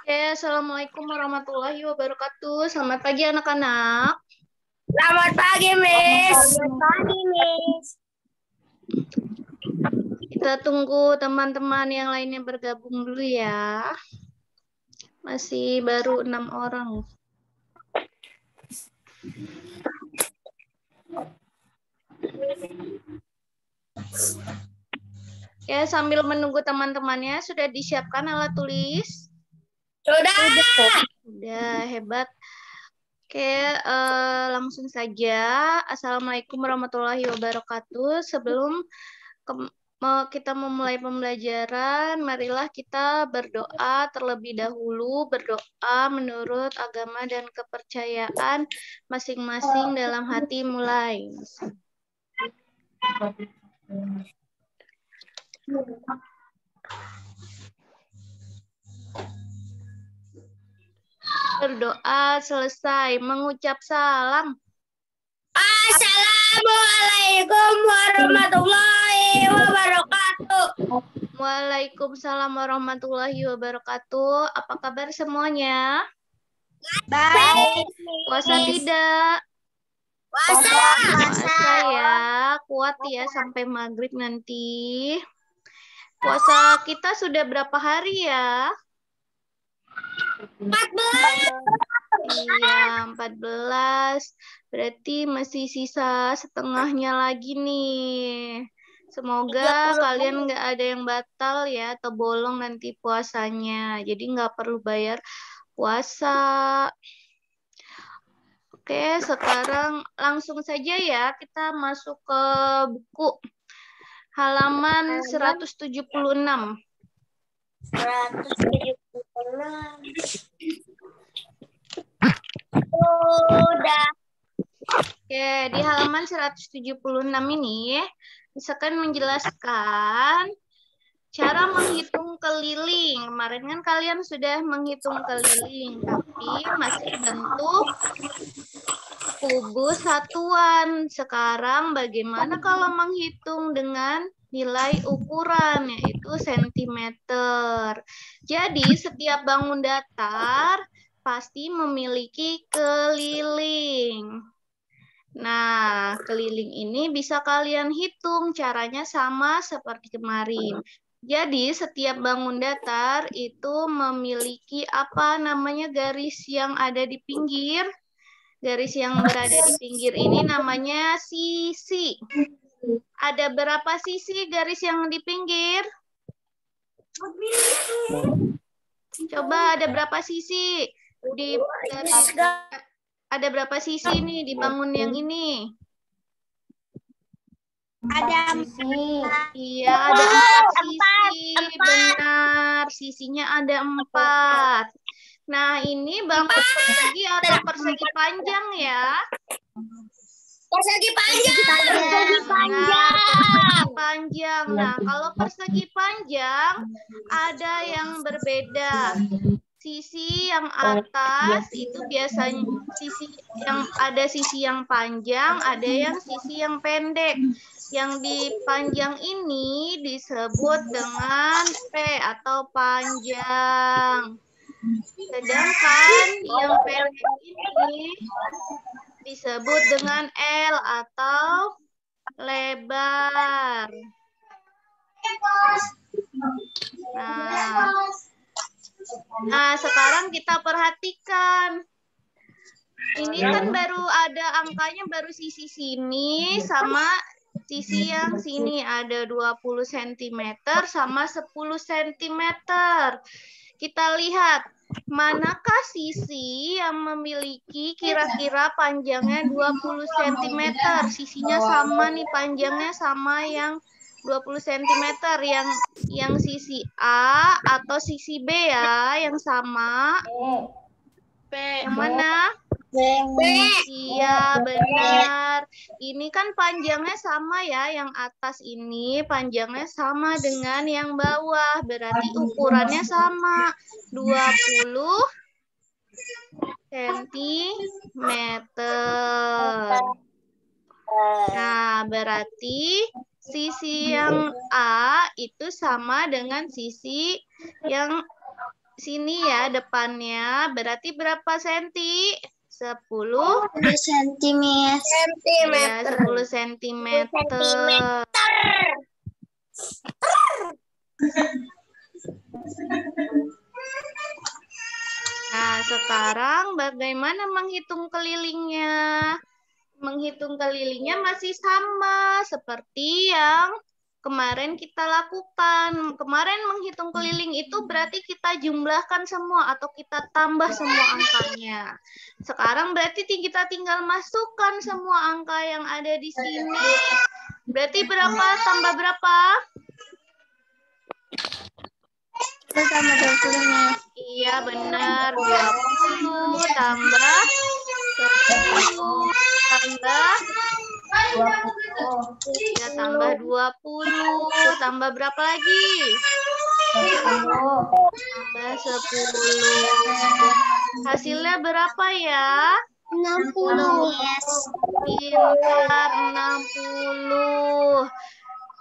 Oke, Assalamualaikum warahmatullahi wabarakatuh. Selamat pagi anak-anak. Selamat pagi, Miss. Selamat pagi, Miss. Kita tunggu teman-teman yang lainnya bergabung dulu ya. Masih baru 6 orang. Ya, sambil menunggu teman-temannya, sudah disiapkan alat tulis? Sudah, hebat. Oke, langsung saja. Assalamualaikum warahmatullahi wabarakatuh. Sebelum kita memulai pembelajaran, marilah kita berdoa terlebih dahulu, berdoa menurut agama dan kepercayaan masing-masing dalam hati mulai. Berdoa selesai, mengucap salam. Assalamualaikum warahmatullahi wabarakatuh. Waalaikumsalam warahmatullahi wabarakatuh. Apa kabar semuanya? Baik. Puasa tidak? Puasa. Puasa ya, kuat ya sampai maghrib nanti. Puasa kita sudah berapa hari ya? 14. Iya, 14. Berarti masih sisa setengahnya lagi nih. Semoga kalian nggak ada yang batal ya atau bolong nanti puasanya. Jadi nggak perlu bayar puasa. Oke, sekarang langsung saja ya kita masuk ke buku halaman 176. 176. Sudah. Oke, di halaman 176 ini misalkan menjelaskan cara menghitung keliling. Kemarin kan kalian sudah menghitung keliling, tapi masih bentuk kubus satuan. Sekarang bagaimana kalau menghitung dengan nilai ukuran, yaitu sentimeter. Jadi setiap bangun datar pasti memiliki keliling. Nah, keliling ini bisa kalian hitung, caranya sama seperti kemarin. Jadi, setiap bangun datar itu memiliki apa namanya garis yang ada di pinggir. Garis yang berada di pinggir ini namanya sisi. Ada berapa sisi garis yang di pinggir? Coba ada berapa sisi di garis? Ada berapa sisi nih di bangun yang ini? Ada Iya, ada 4 sisi. Benar, sisinya ada 4. Nah, ini bangun persegi atau persegi panjang ya? persegi panjang. Persegi Nah, persegi panjang. Nah, kalau persegi panjang ada yang berbeda. Sisi yang atas itu biasanya sisi yang panjang, ada yang sisi yang pendek. Yang di panjang ini disebut dengan P atau panjang. Sedangkan yang pendek ini disebut dengan L atau lebar. Nah, sekarang kita perhatikan. Ini kan baru ada angkanya baru sisi sini sama sisi yang sini. Ada 20 cm sama 10 cm. Kita lihat manakah sisi yang memiliki kira-kira panjangnya 20 cm? Sisinya sama nih, panjangnya sama yang 20 cm, yang sisi A atau sisi B ya, yang sama. Yang mana? Iya, benar. Ini kan panjangnya sama ya, yang atas ini panjangnya sama dengan yang bawah. Berarti ukurannya sama, 20 cm. Nah, berarti sisi yang A itu sama dengan sisi yang sini ya, depannya. Berarti berapa senti? 10 sentimeter. ya, 10 cm. Nah, sekarang bagaimana menghitung kelilingnya? Menghitung kelilingnya masih sama seperti yang kemarin kita lakukan. Kemarin menghitung keliling itu berarti kita jumlahkan semua atau kita tambah semua angkanya. Sekarang berarti kita tinggal masukkan semua angka yang ada di sini. Berarti berapa tambah berapa? Tambah 20. Iya benar, 20 tambah 10 tambah ya, tambah 20. Tambah berapa lagi? Tambah 10. Hasilnya berapa ya? 60. Pintar, 60.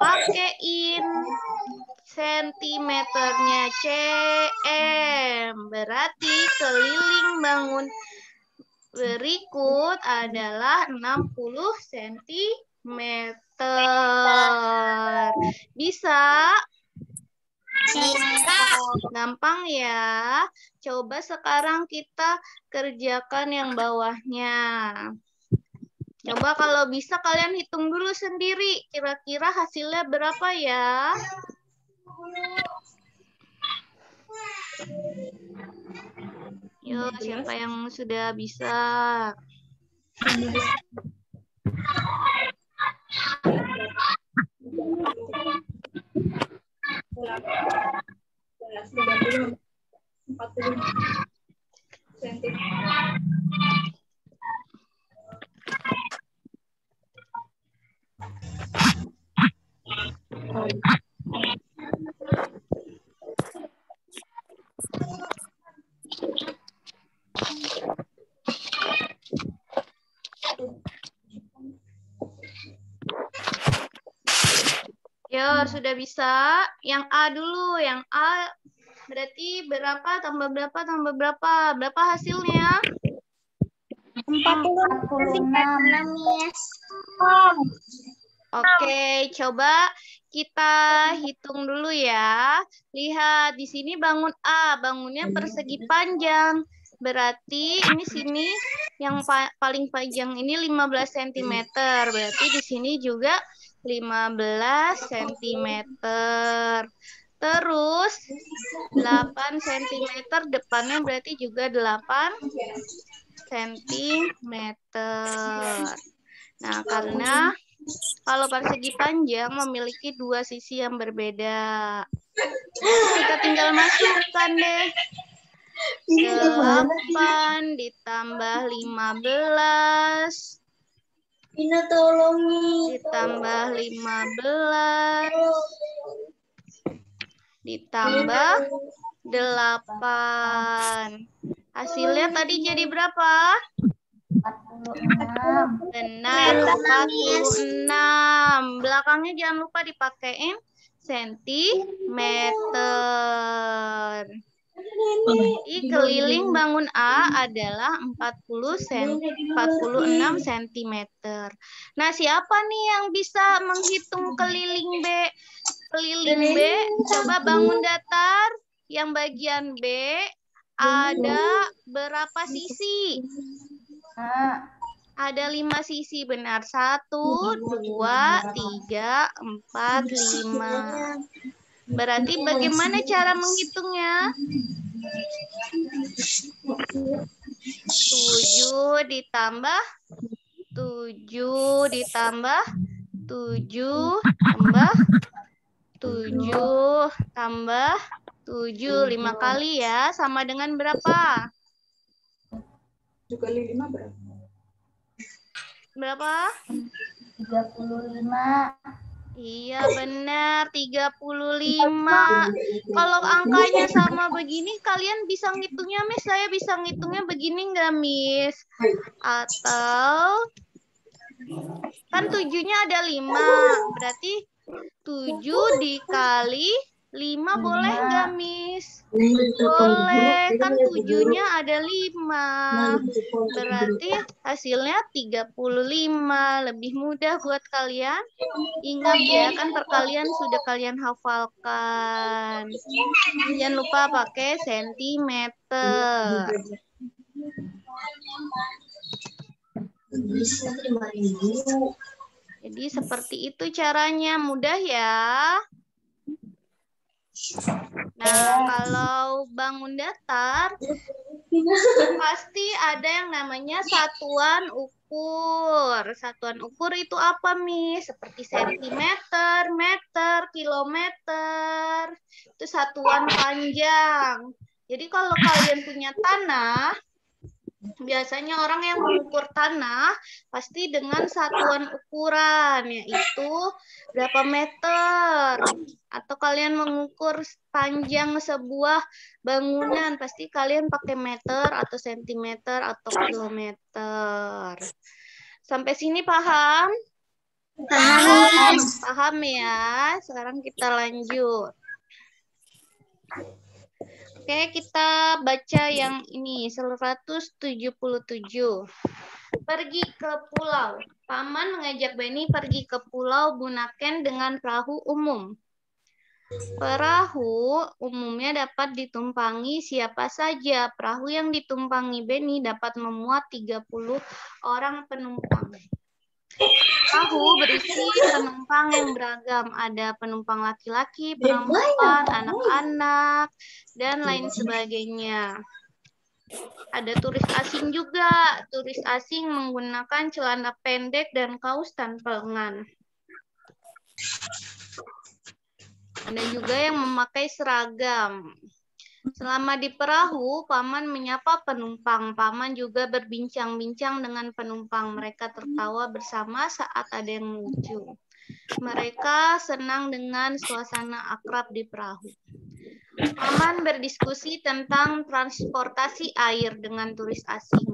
Pakein sentimeternya cm. Berarti keliling bangun berikut adalah 60 cm. Bisa? Gampang ya. Coba sekarang kita kerjakan yang bawahnya. Coba kalau bisa kalian hitung dulu sendiri. Kira-kira hasilnya berapa ya? Yuk, siapa yang sudah bisa? Yo, sudah bisa. Yang A dulu. Yang A berarti berapa tambah berapa tambah berapa? Berapa hasilnya? 46, Miss. Oke, coba kita hitung dulu ya. Lihat, di sini bangun A. Bangunnya persegi panjang. Berarti ini sini yang paling panjang ini 15 cm. Berarti di sini juga 15 cm. Terus 8 cm depannya berarti juga 8 cm. Nah, karena kalau persegi panjang memiliki dua sisi yang berbeda. Kita tinggal masukkan deh. 8 ditambah 15. Ina tolongi. Ditambah 15. Ditambah 8. Hasilnya tadi jadi berapa? 46. Benar, 46. Belakangnya jangan lupa dipakein sentimeter. Jadi keliling bangun A adalah 46 cm. Nah, siapa nih yang bisa menghitung keliling B? Keliling B, coba bangun datar. Yang bagian B ada berapa sisi? Ada 5 sisi, benar. 1, 2, 3, 4, 5. Berarti bagaimana cara menghitungnya? 7 ditambah 7 ditambah 7 tambah 7 tambah 7 5 kali ya, sama dengan berapa? 7 kali 5 berapa? Berapa? 35. Iya benar, 35. Kalau angkanya sama begini, kalian bisa ngitungnya, Miss? Saya bisa ngitungnya begini nggak, Miss? Atau, kan 7-nya ada 5, berarti 7 dikali 5 boleh nggak, Miss? Boleh, kan 7-nya ada 5. Berarti hasilnya 35. Lebih mudah buat kalian. Ingat ya, kan perkalian sudah kalian hafalkan. Jangan lupa pakai sentimeter. Jadi seperti itu caranya, mudah ya. Nah, kalau bangun datar, pasti ada yang namanya satuan ukur. Satuan ukur itu apa, Miss? Seperti sentimeter, meter, kilometer. Itu satuan panjang. Jadi kalau kalian punya tanah, biasanya orang yang mengukur tanah pasti dengan satuan ukuran, yaitu berapa meter. Atau kalian mengukur panjang sebuah bangunan, pasti kalian pakai meter atau sentimeter atau kilometer. Sampai sini paham? Paham. Paham ya? Sekarang kita lanjut. Oke, kita baca yang ini, 177. Pergi ke pulau. Paman mengajak Beni pergi ke pulau Bunaken dengan perahu umum. Perahu umumnya dapat ditumpangi siapa saja. Perahu yang ditumpangi Beni dapat memuat 30 orang penumpang. Perahu berisi penumpang yang beragam. Ada penumpang laki-laki, perempuan, anak-anak, dan lain sebagainya. Ada turis asing juga. Turis asing menggunakan celana pendek dan kaos tanpa lengan. Ada juga yang memakai seragam. Selama di perahu, Paman menyapa penumpang. Paman juga berbincang-bincang dengan penumpang. Mereka tertawa bersama saat ada yang lucu. Mereka senang dengan suasana akrab di perahu. Paman berdiskusi tentang transportasi air dengan turis asing.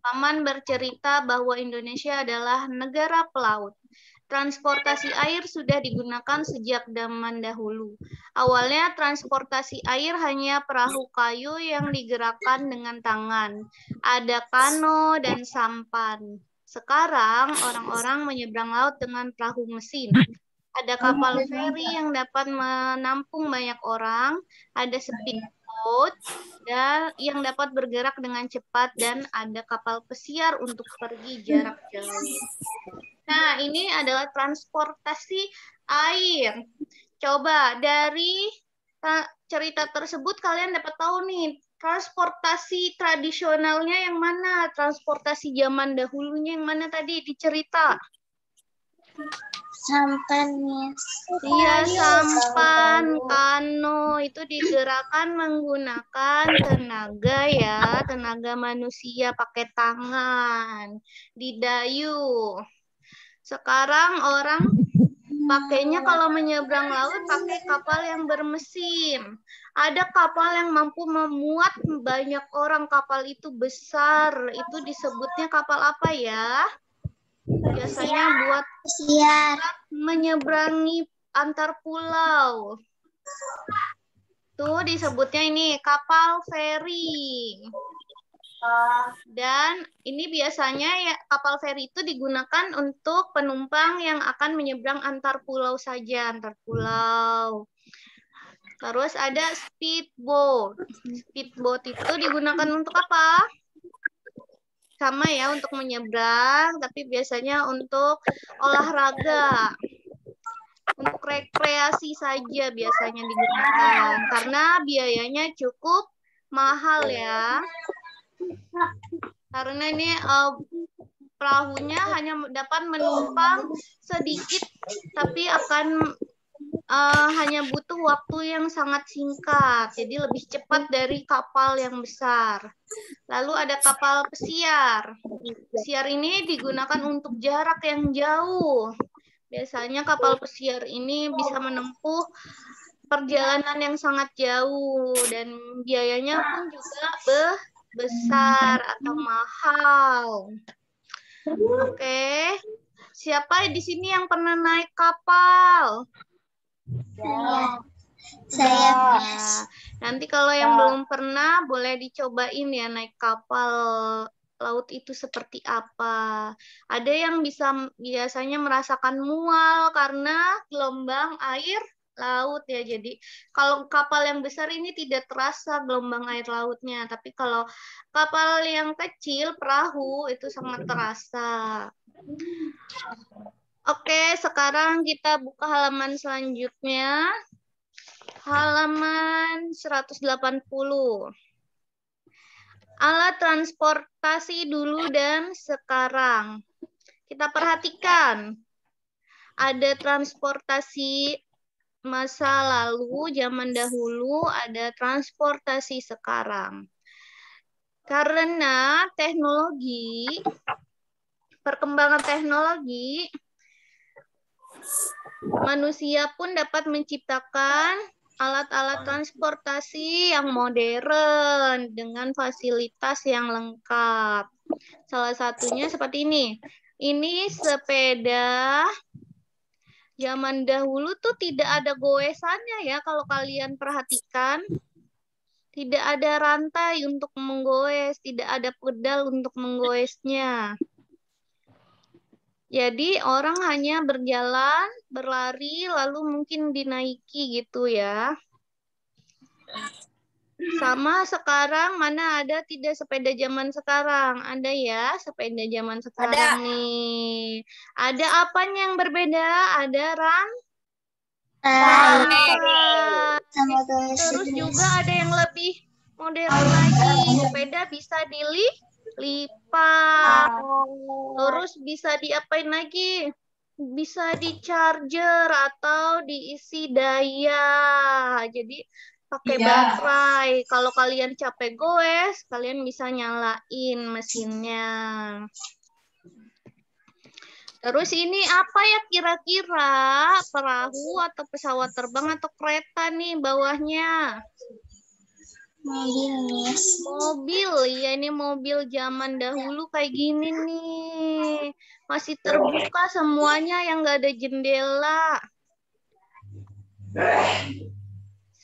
Paman bercerita bahwa Indonesia adalah negara pelaut. Transportasi air sudah digunakan sejak zaman dahulu. Awalnya transportasi air hanya perahu kayu yang digerakkan dengan tangan. Ada kano dan sampan. Sekarang orang-orang menyeberang laut dengan perahu mesin. Ada kapal feri yang dapat menampung banyak orang. Ada speedboat dan yang dapat bergerak dengan cepat, dan ada kapal pesiar untuk pergi jarak jauh. Nah, ini adalah transportasi air. Coba dari cerita tersebut kalian dapat tahu nih, transportasi tradisionalnya yang mana? Transportasi zaman dahulunya yang mana tadi dicerita? Sampan, Miss. Iya, sampan, kano itu digerakkan menggunakan tenaga ya, tenaga manusia pakai tangan, didayu. Sekarang orang pakainya kalau menyeberang laut pakai kapal yang bermesin. Ada kapal yang mampu memuat banyak orang, kapal itu besar. Itu disebutnya kapal apa ya? Biasanya buat menyeberangi antar pulau. Tuh disebutnya ini kapal feri. Dan ini biasanya ya, kapal feri itu digunakan untuk penumpang yang akan menyeberang antar pulau saja, antar pulau. Terus ada speedboat. Speedboat itu digunakan untuk apa? Sama ya, untuk menyeberang, tapi biasanya untuk olahraga. Untuk rekreasi saja biasanya digunakan, karena biayanya cukup mahal ya. Karena ini perahunya hanya dapat menumpang sedikit, tapi akan hanya butuh waktu yang sangat singkat. Jadi lebih cepat dari kapal yang besar. Lalu ada kapal pesiar. Pesiar ini digunakan untuk jarak yang jauh. Biasanya kapal pesiar ini bisa menempuh perjalanan yang sangat jauh dan biayanya pun juga besar atau mahal. Oke. Siapa di sini yang pernah naik kapal? Saya. Nah, nanti kalau yang belum pernah boleh dicobain ya naik kapal laut itu seperti apa. Ada yang biasanya merasakan mual karena gelombang air laut ya. Jadi kalau kapal yang besar ini tidak terasa gelombang air lautnya, tapi kalau kapal yang kecil perahu itu sangat terasa. Oke, sekarang kita buka halaman selanjutnya. Halaman 180. Alat transportasi dulu dan sekarang. Kita perhatikan. Ada transportasi masa lalu, zaman dahulu, ada transportasi sekarang. Karena teknologi, perkembangan teknologi, manusia pun dapat menciptakan alat-alat transportasi yang modern dengan fasilitas yang lengkap. Salah satunya seperti ini. Ini sepeda zaman dahulu tuh tidak ada goesannya ya, kalau kalian perhatikan. Tidak ada rantai untuk menggoes, tidak ada pedal untuk menggoesnya. Jadi orang hanya berjalan, berlari, lalu mungkin dinaiki gitu ya. Sama sekarang, mana ada tidak sepeda zaman sekarang? Ada ya sepeda zaman sekarang nih. Ada apanya yang berbeda? Ada rantai. Terus juga ada yang lebih modern lagi. Sepeda bisa dilipat. Terus bisa diapain lagi? Bisa di-charger atau diisi daya. Jadi pakai baterai. Kalau kalian capek goes, kalian bisa nyalain mesinnya. Terus ini apa ya kira-kira? Perahu atau pesawat terbang atau kereta nih bawahnya? Mobil, Miss. Mobil, ya ini mobil zaman dahulu kayak gini nih. Masih terbuka semuanya yang nggak ada jendela.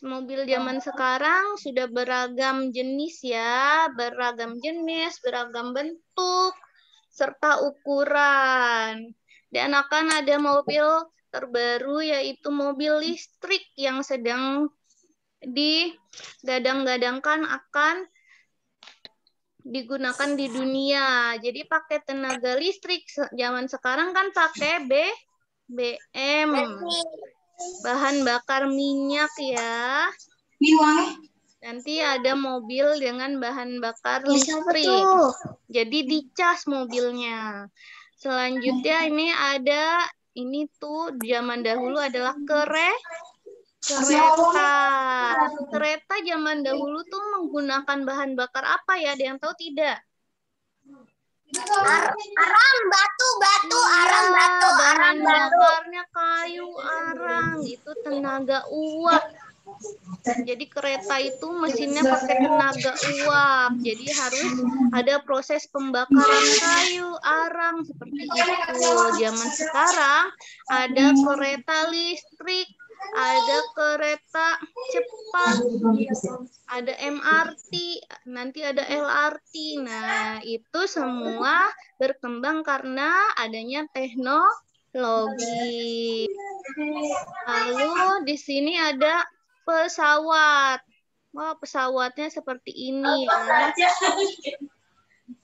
Mobil zaman sekarang sudah beragam jenis ya, beragam jenis, beragam bentuk, serta ukuran. Dan akan ada mobil terbaru yaitu mobil listrik yang sedang digadang-gadangkan akan digunakan di dunia. Jadi pakai tenaga listrik. Zaman sekarang kan pakai BBM. Bahan bakar minyak ya. Nanti ada mobil dengan bahan bakar listrik. Jadi dicas mobilnya. Selanjutnya ini ada, ini tuh zaman dahulu adalah kereta. Kereta zaman dahulu tuh menggunakan bahan bakar apa ya? Ada yang tahu tidak? Arang batu, arang batu, bahan bakarnya kayu, arang, itu tenaga uap. Jadi kereta itu mesinnya pakai tenaga uap. Jadi harus ada proses pembakaran kayu, arang seperti itu. Zaman sekarang ada kereta listrik, ada kereta cepat, ada MRT, nanti ada LRT. Nah, itu semua berkembang karena adanya teknologi. Lalu di sini ada pesawat. Wah, pesawatnya seperti ini ya.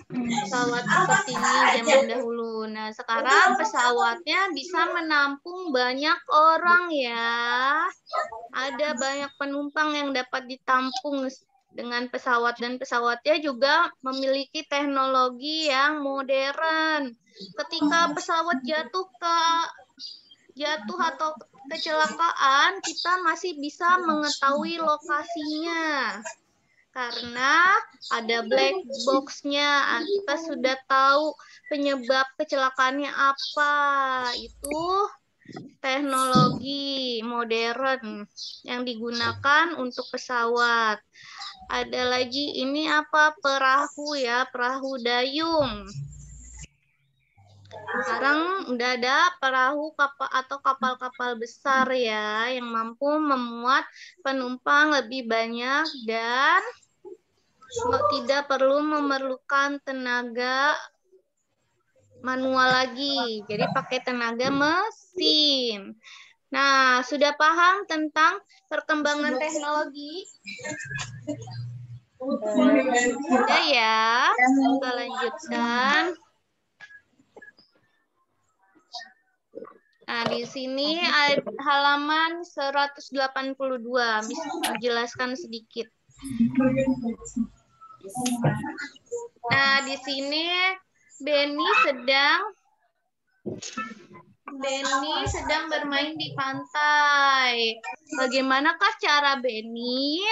Pesawat seperti ini zaman dahulu. Nah, sekarang pesawatnya bisa menampung banyak orang ya. Ada banyak penumpang yang dapat ditampung dengan pesawat, dan pesawatnya juga memiliki teknologi yang modern. Ketika pesawat jatuh atau kecelakaan, kita masih bisa mengetahui lokasinya karena ada black box-nya. Kita sudah tahu penyebab kecelakaannya apa. Itu teknologi modern yang digunakan untuk pesawat. Ada lagi ini apa? Perahu ya, perahu dayung. Sekarang udah ada perahu kapal atau kapal-kapal besar ya yang mampu memuat penumpang lebih banyak dan tidak perlu memerlukan tenaga manual lagi. Jadi pakai tenaga mesin. Nah, sudah paham tentang perkembangan teknologi? Sudah ya. Kita lanjutkan. Nah, di sini ada halaman 182. Bisa dijelaskan sedikit. Nah, di sini Benny sedang bermain di pantai. Bagaimanakah cara Benny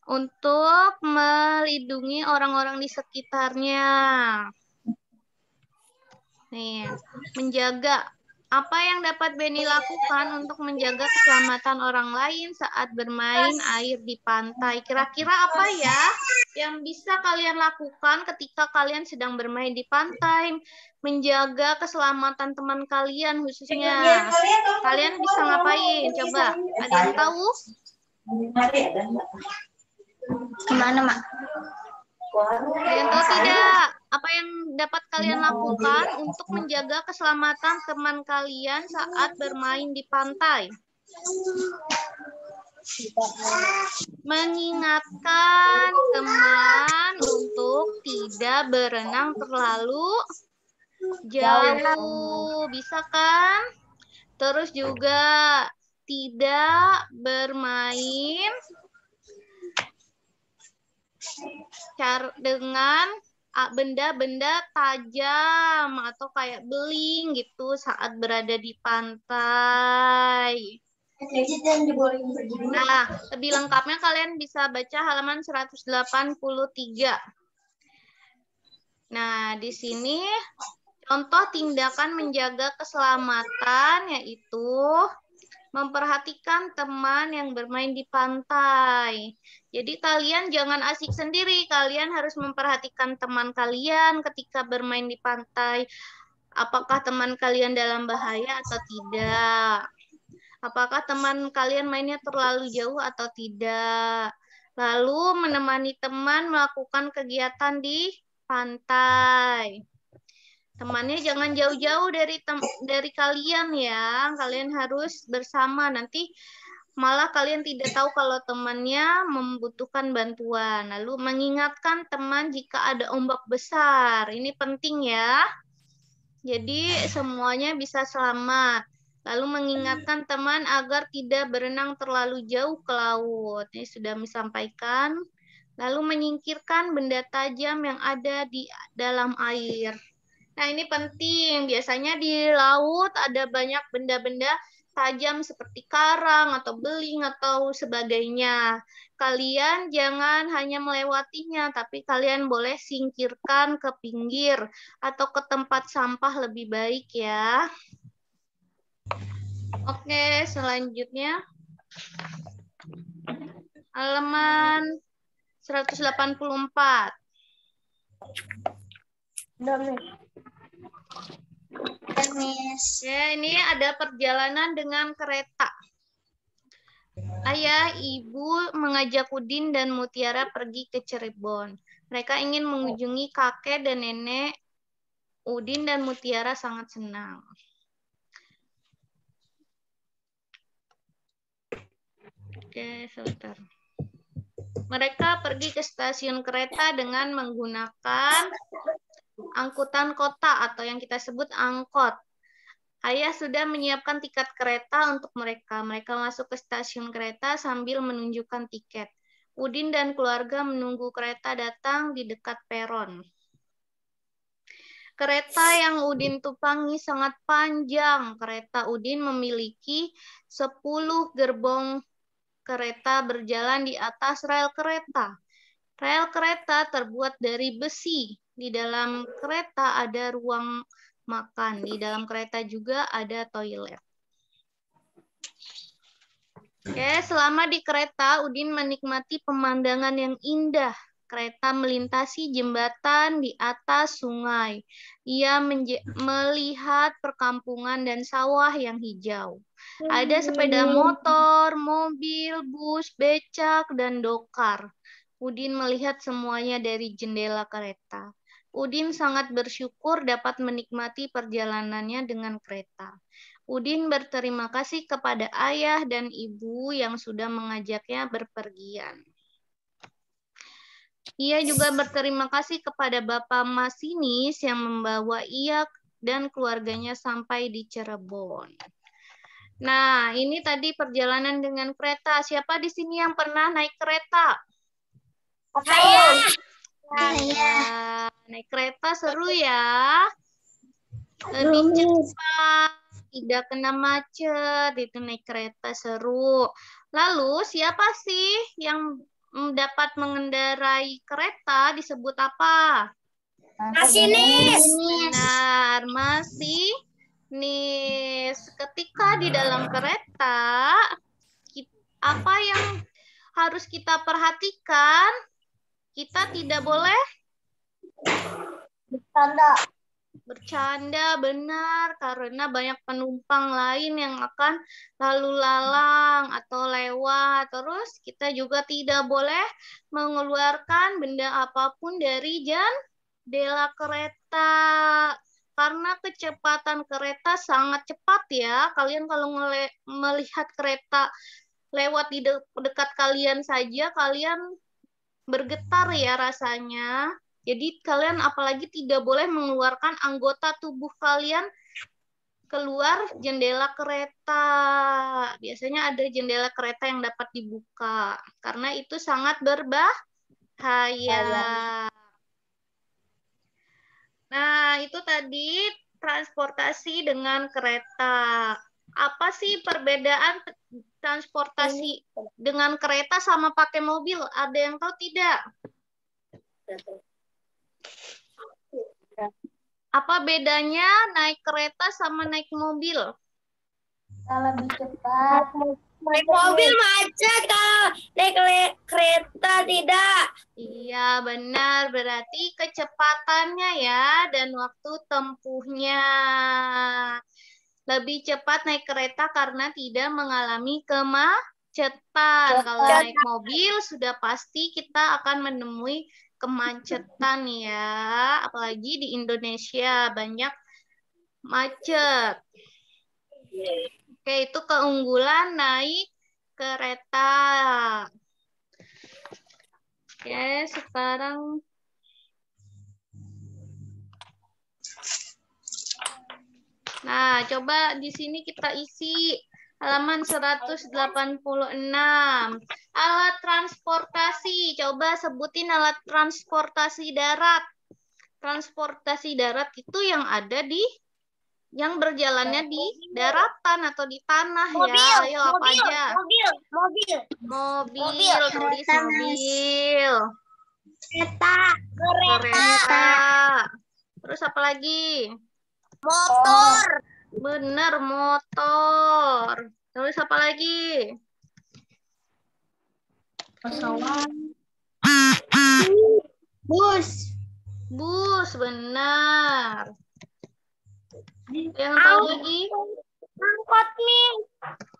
untuk melindungi orang-orang di sekitarnya? Nih, menjaga. Apa yang dapat Benny lakukan untuk menjaga keselamatan orang lain saat bermain air di pantai? Kira-kira apa ya yang bisa kalian lakukan ketika kalian sedang bermain di pantai? Menjaga keselamatan teman kalian khususnya. Kalian bisa ngapain? Coba, ada yang tahu? Kemana, Mak? Kalian tahu tidak? Apa yang dapat kalian lakukan untuk menjaga keselamatan teman kalian saat bermain di pantai? Mengingatkan teman untuk tidak berenang terlalu jauh. Bisa kan? Terus juga tidak bermain dengan benda-benda tajam atau kayak beling gitu saat berada di pantai. Nah, lebih lengkapnya kalian bisa baca halaman 183. Nah, di sini contoh tindakan menjaga keselamatan yaitu memperhatikan teman yang bermain di pantai. Jadi kalian jangan asik sendiri, kalian harus memperhatikan teman kalian ketika bermain di pantai. Apakah teman kalian dalam bahaya atau tidak? Apakah teman kalian mainnya terlalu jauh atau tidak? Lalu menemani teman melakukan kegiatan di pantai. Temannya jangan jauh-jauh dari kalian ya. Kalian harus bersama. Nanti malah kalian tidak tahu kalau temannya membutuhkan bantuan. Lalu mengingatkan teman jika ada ombak besar. Ini penting ya. Jadi semuanya bisa selamat. Lalu mengingatkan teman agar tidak berenang terlalu jauh ke laut. Ini sudah disampaikan. Lalu menyingkirkan benda tajam yang ada di dalam air. Nah, ini penting. Biasanya di laut ada banyak benda-benda tajam seperti karang atau beling atau sebagainya. Kalian jangan hanya melewatinya, tapi kalian boleh singkirkan ke pinggir atau ke tempat sampah lebih baik ya. Oke, selanjutnya. Halaman 184. Ya, ini ada perjalanan dengan kereta. Ayah, ibu mengajak Udin dan Mutiara pergi ke Cirebon. Mereka ingin mengunjungi kakek dan nenek. Udin dan Mutiara sangat senang. Oke, sebentar. Mereka pergi ke stasiun kereta dengan menggunakan angkutan kota atau yang kita sebut angkot. Ayah sudah menyiapkan tiket kereta untuk mereka. Mereka masuk ke stasiun kereta sambil menunjukkan tiket. Udin dan keluarga menunggu kereta datang di dekat peron. Kereta yang Udin tumpangi sangat panjang. Kereta Udin memiliki 10 gerbong kereta berjalan di atas rel kereta. Rel kereta terbuat dari besi. Di dalam kereta ada ruang makan. Di dalam kereta juga ada toilet. Oke, selama di kereta, Udin menikmati pemandangan yang indah. Kereta melintasi jembatan di atas sungai. Ia melihat perkampungan dan sawah yang hijau. Ada sepeda motor, mobil, bus, becak, dan dokar. Udin melihat semuanya dari jendela kereta. Udin sangat bersyukur dapat menikmati perjalanannya dengan kereta. Udin berterima kasih kepada ayah dan ibu yang sudah mengajaknya berpergian. Ia juga berterima kasih kepada Bapak masinis yang membawa ia dan keluarganya sampai di Cirebon. Nah, ini tadi perjalanan dengan kereta. Siapa di sini yang pernah naik kereta? Saya. Naik kereta seru ya. Lebih cepat, tidak kena macet, itu naik kereta seru. Lalu siapa sih yang dapat mengendarai kereta disebut apa? Masinis. Benar, masinis. Ketika di dalam kereta, apa yang harus kita perhatikan? Kita tidak boleh bercanda, benar, karena banyak penumpang lain yang akan lalu lalang atau lewat. Terus kita juga tidak boleh mengeluarkan benda apapun dari jendela kereta. Karena kecepatan kereta sangat cepat ya. Kalian kalau melihat kereta lewat di dekat kalian saja, kalian bergetar ya rasanya. Jadi kalian apalagi tidak boleh mengeluarkan anggota tubuh kalian keluar jendela kereta. Biasanya ada jendela kereta yang dapat dibuka. Karena itu sangat berbahaya. Nah, itu tadi transportasi dengan kereta. Apa sih perbedaan transportasi dengan kereta sama pakai mobil? Ada yang tahu tidak? Apa bedanya naik kereta sama naik mobil? Lebih cepat. Naik mobil macet, kalau naik kereta tidak. Iya, benar. Berarti kecepatannya ya dan waktu tempuhnya. Lebih cepat naik kereta karena tidak mengalami kemacetan. Kalau naik mobil sudah pasti kita akan menemui kemacetan ya. Apalagi di Indonesia banyak macet. Oke, itu keunggulan naik kereta. Oke, sekarang nah, coba di sini kita isi halaman 186. Alat transportasi. Coba sebutin alat transportasi darat. Transportasi darat itu yang ada di yang berjalannya di daratan atau di tanah ya. Ayo apa aja? Mobil, tulis mobil. Kereta. Terus apa lagi? Motor. Bener, motor. Terus apa lagi? Pesawat. Bus, benar. Yang tahu lagi? Angkot nih.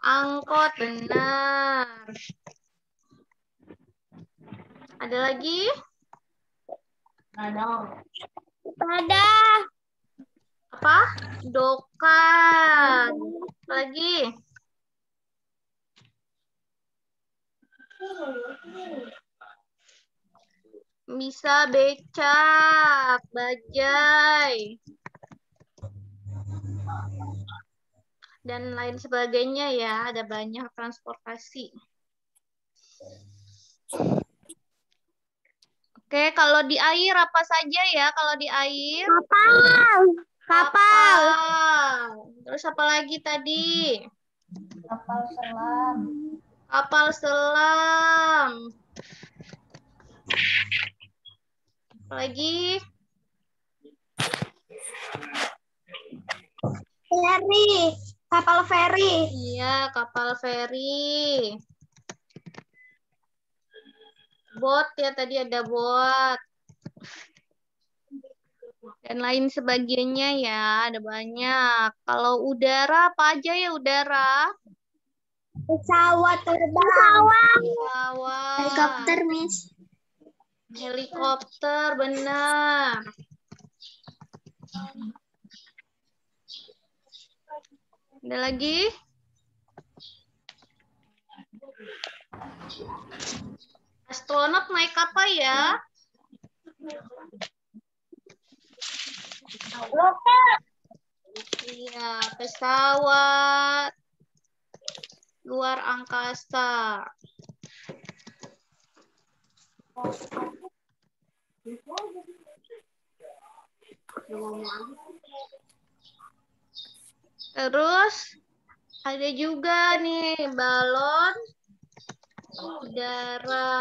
Angkot, benar. Ada lagi? Ada. Apa? Dokar. Apa lagi? Bisa becak, bajai, dan lain sebagainya ya. Ada banyak transportasi. Oke, kalau di air apa saja ya? Kalau di air? Kapal. Kapal. Terus apa lagi tadi? Kapal selam. Kapal selam. Apa lagi? Feri. Kapal feri. Iya, kapal feri. Bot ya, tadi ada bot. Dan lain sebagainya ya, ada banyak. Kalau udara, apa aja ya udara? Pesawat terbang. Pesawat. Helikopter, Miss. Helikopter, benar. Ada lagi? Astronot naik apa ya? Iya, pesawat luar angkasa. Terus ada juga nih balon udara.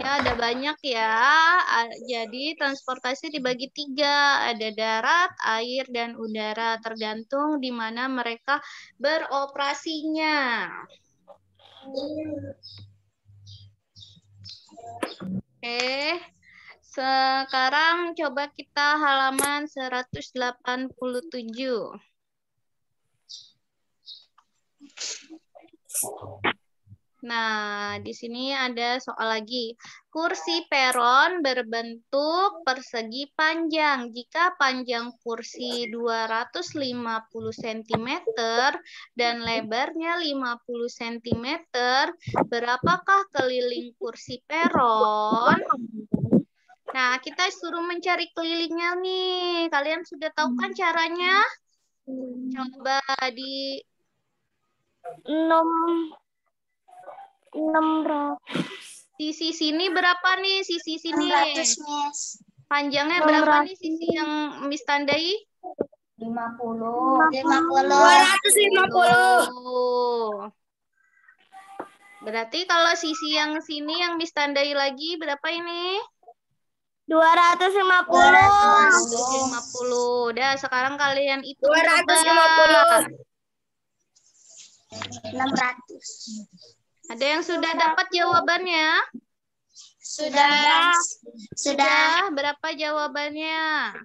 Ya, ada banyak ya. Jadi transportasi dibagi 3. Ada darat, air, dan udara. Tergantung di mana mereka beroperasinya. Oke. Sekarang coba kita halaman 187. Nah, di sini ada soal lagi. Kursi peron berbentuk persegi panjang. Jika panjang kursi 250 cm dan lebarnya 50 cm, berapakah keliling kursi peron? Nah, kita suruh mencari kelilingnya nih. Kalian sudah tahu kan caranya? Coba di 600. sisi sini berapa nih? Sisi sini. 600, Miss. Panjangnya berapa nih sisi yang Miss tandai? 50. 250. Berarti kalau sisi yang sini yang Miss tandai lagi berapa ini? 250. 250. Udah, sekarang kalian hitung 250. 600. Ada yang sudah dapat jawabannya? Sudah. Berapa jawabannya?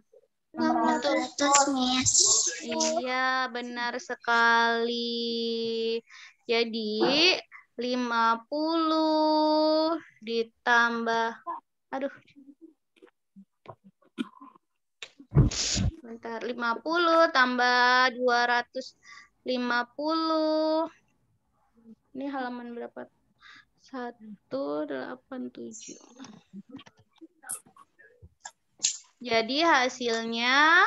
600, Miss. Iya, benar sekali. Jadi 50 ditambah, aduh, bentar, 50 tambah 250. Ini halaman berapa? 187. Jadi hasilnya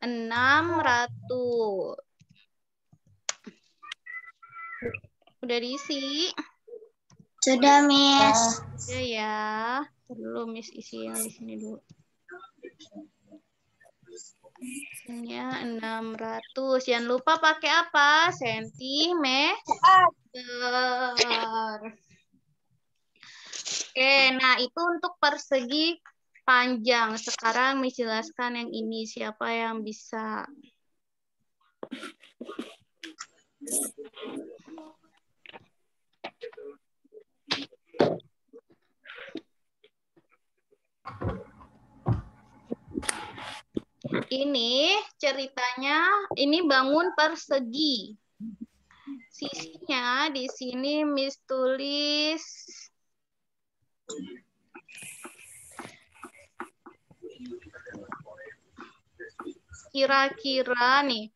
600. Udah diisi? Sudah, Miss. Udah ya. Perlu Miss isi yang di sini dulu. Hasilnya 600. Jangan lupa pakai apa? Sentimeter. Oke, nah itu untuk persegi panjang. Sekarang Miss jelaskan yang ini. Siapa yang bisa? Ini ceritanya, ini bangun persegi. Sisinya di sini Miss tulis kira-kira nih.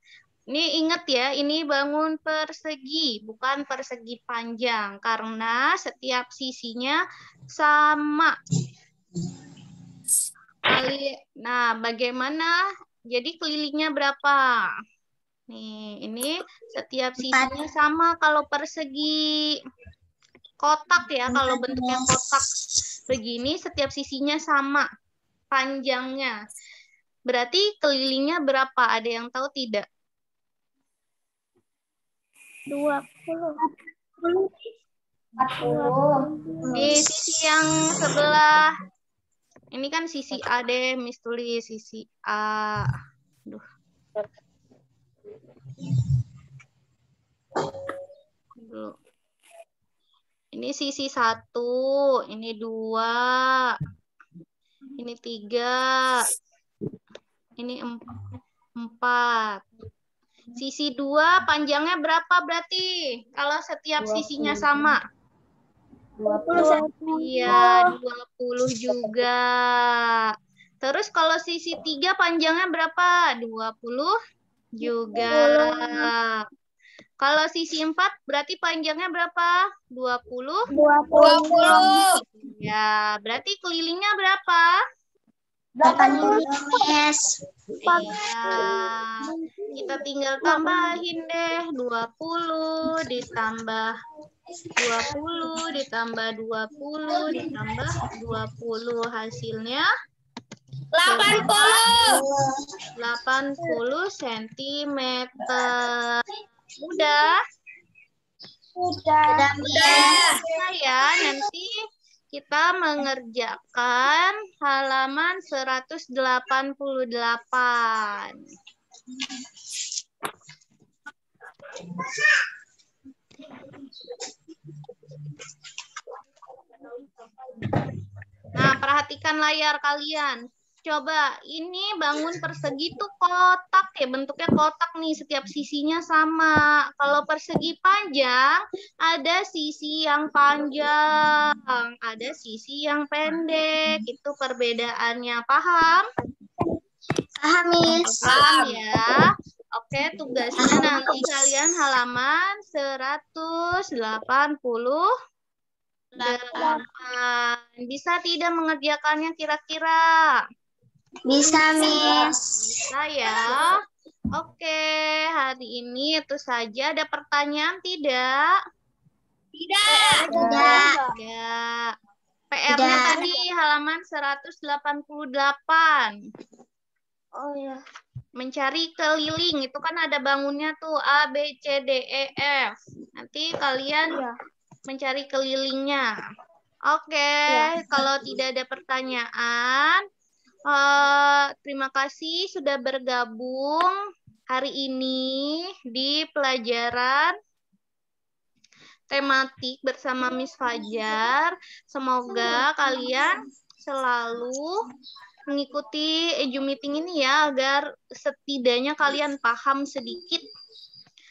Ini ingat ya, ini bangun persegi, bukan persegi panjang. Karena setiap sisinya sama. Nah, bagaimana Jadi kelilingnya berapa? Nih, ini setiap sisinya sama kalau persegi. Kotak ya, kalau bentuknya kotak begini, setiap sisinya sama panjangnya. Berarti kelilingnya berapa? Ada yang tahu tidak? 20. Di sisi yang sebelah, ini kan sisi A deh, Miss tulis sisi A. Aduh. Dulu. Ini sisi 1, ini 2, ini 3, ini 4. Sisi 2 panjangnya berapa berarti? Kalau setiap sisinya sama. 20. Iya, 20 juga. Terus kalau sisi 3 panjangnya berapa? 20 juga. Kalau sisi 4 berarti panjangnya berapa? 20? 20. Ya, berarti kelilingnya berapa? 80, Miss. Iya. Kita tinggal tambahin deh. 20 ditambah 20 ditambah 20 ditambah 20. Hasilnya 80 cm. Udah? Sudah. Ya, nanti kita mengerjakan halaman 188. Nah, perhatikan layar kalian. Coba, ini bangun persegi tuh kotak ya, bentuknya kotak nih, setiap sisinya sama. Kalau persegi panjang, ada sisi yang panjang, ada sisi yang pendek. Itu perbedaannya, paham? Paham, Miss. Paham ya? Oke, tugasnya nanti kalian halaman 188. Bisa tidak mengerjakannya kira-kira? Bisa, Miss. Bisa ya. Oke, hari ini itu saja. Ada pertanyaan tidak? Tidak. Ya. PR-nya tadi halaman 188. Oh ya. Mencari keliling. Itu kan ada bangunnya tuh A, B, C, D, E, F. Nanti kalian mencari kelilingnya. Oke, kalau tidak ada pertanyaan, terima kasih sudah bergabung hari ini di pelajaran tematik bersama Miss Fajar. Semoga kalian selalu mengikuti Edu Meeting ini ya, agar setidaknya kalian paham sedikit.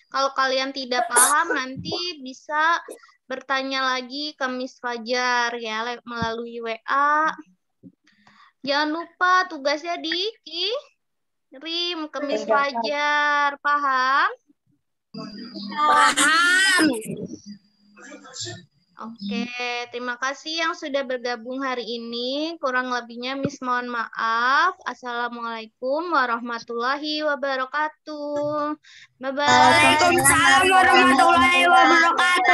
Kalau kalian tidak paham, nanti bisa bertanya lagi ke Miss Fajar ya, melalui WA. Jangan lupa tugasnya dikirim ke Miss Fajar. Paham? Paham. Oke, terima kasih yang sudah bergabung hari ini. Kurang lebihnya Miss mohon maaf. Assalamualaikum warahmatullahi wabarakatuh. Bye-bye. Waalaikumsalam warahmatullahi wabarakatuh.